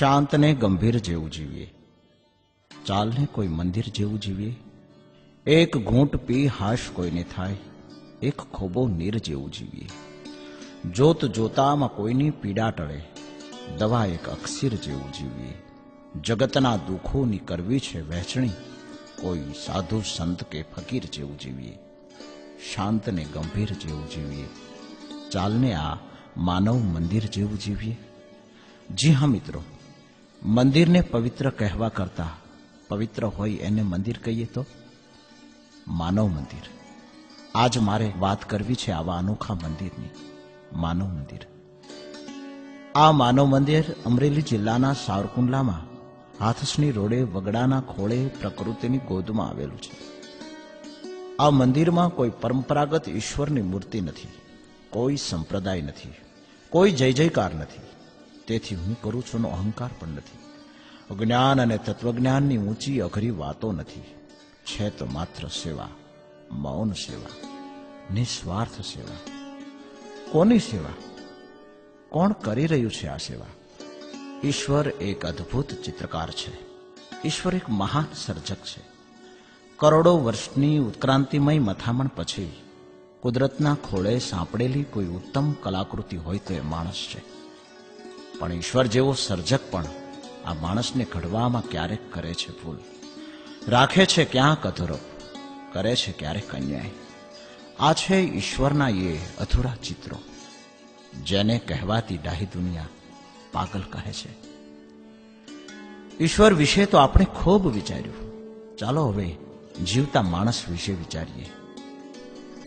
શાંતને ગંભીર જેવું જીવીએ, ચાલને કોઈ મંદિર જેવું જીવીએ. એક ઘૂંટ પી હાશ કોઈને થાય, એક ખોબો નીર જેવું જીવીએ. જોત જોતામાં કોઈની પીડા ટળે, દવા એક અક્ષીર જેવું જીવીએ. જગતના દુઃખોની કરવી છે વહેંચણી, કોઈ સાધુ સંત કે ફકીર જેવું જીવીએ. શાંતને ગંભીર જેવું જીવીએ, ચાલને આ માનવ મંદિર જેવું જીવીએ. જી હા મિત્રો, મંદિરને પવિત્ર કહેવા કરતા પવિત્ર હોય એને મંદિર કહીએ તો માનવ મંદિર. આજ મારે વાત કરવી છે આવા અનોખા મંદિરની. માનવ મંદિર. આ માનવ મંદિર અમરેલી જિલ્લાના સાવરકુંડલામાં હાથસણી રોડે વગડાના ખોળે પ્રકૃતિની ગોદમાં આવેલું છે. આ મંદિરમાં કોઈ પરંપરાગત ઈશ્વરની મૂર્તિ નથી, કોઈ સંપ્રદાય નથી, કોઈ જય જયકાર નથી. તેથી હું કરું છું નો અહંકાર પણ નથી. જ્ઞાન અને તત્વજ્ઞાનની ઊંચી અઘરી વાતો નથી. છે તો માત્ર સેવા, મૌન સેવા, નિસ્વાર્થ સેવા. કોની સેવા? કોણ કરી રહ્યું છે આ સેવા? ઈશ્વર એક અદ્ભુત ચિત્રકાર છે. ઈશ્વર એક મહાન સર્જક છે. કરોડો વર્ષની ઉત્ક્રાંતિમય મથામણ પછી કુદરતના ખોળે સાંપડેલી કોઈ ઉત્તમ કલાકૃતિ હોય તો એ માણસ છે. પણ ઈશ્વર જેવો સર્જક પણ આ માણસને ઘડવામાં ક્યારેક કરે છે ભૂલ, રાખે છે ક્યાંક અધૂરો, કરે છે ક્યારેક અન્યાય. આ છે ઈશ્વરના એ અધૂરા ચિત્રો, જેને કહેવાતી ડાહી દુનિયા પાગલ કહે છે. ઈશ્વર વિશે તો આપણે ખૂબ વિચાર્યું, ચાલો હવે જીવતા માણસ વિશે વિચારીએ.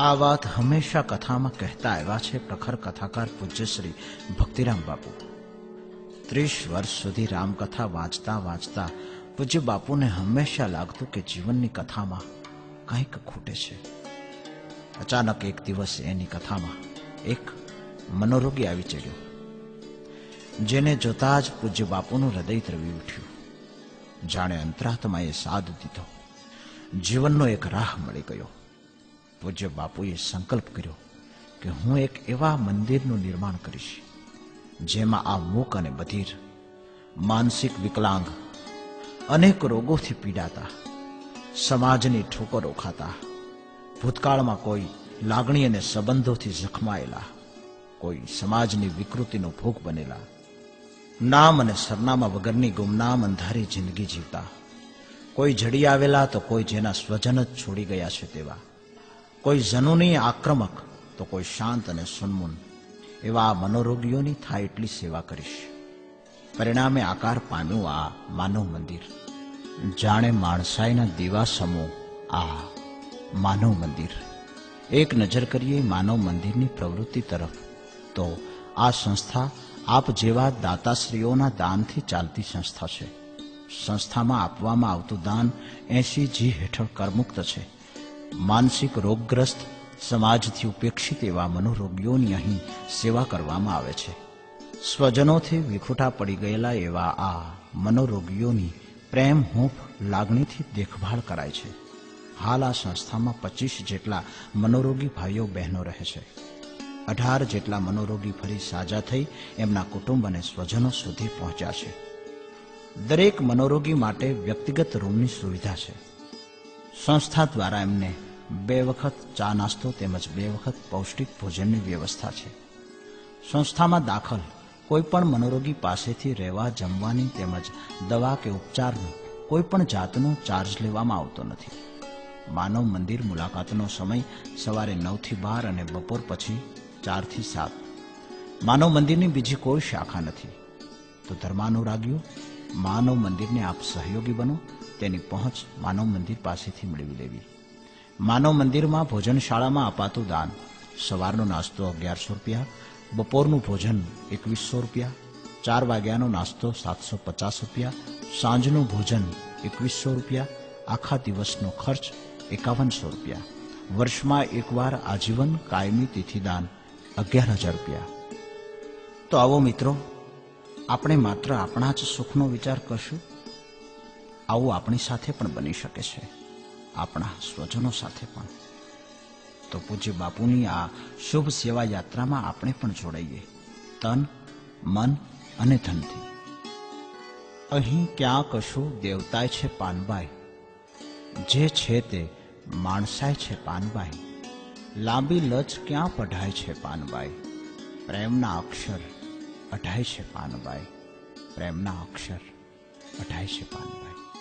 આ વાત હંમેશા કથામાં કહેતા આવ્યા છે પ્રખર કથાકાર પૂજ્ય શ્રી ભક્તિરામ બાપુ. 30 વર્ષ સુધી રામકથા વાંચતા વાંચતા પૂજ્ય બાપુને હંમેશા લાગતું કે જીવનની કથામાં કંઈક ખૂટે છે. અચાનક એક દિવસ એની કથામાં એક મનોરોગી આવી ચડ્યો, જેને જોતા જ પૂજ્ય બાપુનું હૃદય દ્રવી ઉઠ્યું. જાણે અંતરાત્માએ સાદ દીધો, જીવનનો એક રાહ મળી ગયો. પૂજ્ય બાપુએ સંકલ્પ કર્યો કે હું એક એવા મંદિરનું નિર્માણ કરીશ જેમાં આ મૂક અને બધિર, માનસિક વિકલાંગ, અનેક રોગોથી પીડાતા, સમાજની ઠોકરો ખાતા, ભૂતકાળમાં કોઈ લાગણી અને સંબંધોથી જખમાયેલા, કોઈ સમાજની વિકૃતિનો ભોગ બનેલા, નામ અને સરનામા વગરની ગુમનામ અંધારી જિંદગી જીવતા, કોઈ જડી આવેલા તો કોઈ જેના સ્વજન જ છોડી ગયા છે તેવા, કોઈ જનૂની આક્રમક તો કોઈ શાંત અને સુનમુન, એવા મનોરોગીઓની થાય એટલી સેવા કરીશ. પરિણામે આકાર પામ્યું આ માનવ મંદિર. જાણે માણસાઈના દીવા સમૂહ આ માનવ મંદિર. એક નજર કરીએ માનવ મંદિરની પ્રવૃત્તિ તરફ તો આ સંસ્થા આપ જેવા દાતાશ્રીઓના દાનથી ચાલતી સંસ્થા છે. સંસ્થામાં આપવામાં આવતું દાન 80G હેઠળ કરમુક્ત છે. માનસિક રોગગ્રસ્ત, સમાજથી ઉપેક્ષિત એવા મનોરોગીઓની અહીં સેવા કરવામાં આવે છે. સ્વજનોથી વિખૂટા પડી ગયેલા એવા આ મનોરોગીઓની પ્રેમ, હૂંફ, લાગણીથી દેખભાળ કરાય છે. હાલ આ સંસ્થામાં 25 જેટલા મનોરોગી ભાઈઓ બહેનો રહે છે. 18 જેટલા મનોરોગી ફરી સાજા થઈ એમના કુટુંબ અને સ્વજનો સુધી પહોંચ્યા છે. દરેક મનોરોગી માટે વ્યક્તિગત રૂમની સુવિધા છે. સંસ્થા દ્વારા એમને 2 વખત ચા નાસ્તો તેમજ 2 વખત પૌષ્ટિક ભોજનની વ્યવસ્થા છે. સંસ્થામાં દાખલ કોઈ પણ મનોરોગી પાસેથી રહેવા, જમવાની તેમજ દવા કે ઉપચારનો કોઈ પણ જાતનો ચાર્જ લેવામાં આવતો નથી. માનવ મંદિર મુલાકાતનો સમય સવારે 9 થી 12 અને બપોર પછી 4 થી 7. માનવ મંદિરની બીજી કોઈ શાખા નથી. તો ધર્માનુરાગીઓ, માનવ મંદિરને આપ સહયોગી બનો, તેની પહોંચ માનવ મંદિર પાસેથી મેળવી લેવી. માનવ મંદિરમાં ભોજનશાળામાં અપાતું દાન: સવારનો નાસ્તો 1100 રૂપિયા, બપોરનું ભોજન 2100 રૂપિયા, 4 વાગ્યાનો નાસ્તો 750 રૂપિયા, સાંજનું ભોજન 2100 રૂપિયા, આખા દિવસનો ખર્ચ 5100 રૂપિયા, વર્ષમાં એકવાર આજીવન કાયમી તિથિદાન 11000 રૂપિયા. તો આવો મિત્રો, આપણે માત્ર આપણા જ સુખનો વિચાર કરશું. આવું આપણી સાથે પણ બની શકે છે, આપણા સ્વજનો સાથે પણ. તો પૂજ્ય બાપુની આ શુભ સેવા યાત્રામાં આપણે પણ જોડાઈએ, તન, મન અને ધનથી. અહીં ક્યાં કશું દેવતાય છે પાનબાઈ, જે છે તે માણસાય છે પાનબાઈ. લાંબી લચ ક્યાં પઢાય છે પાનબાઈ, પ્રેમના અક્ષર અઢાય છે પાનબાઈ, પ્રેમના અક્ષર અઢાય છે પાનબાઈ.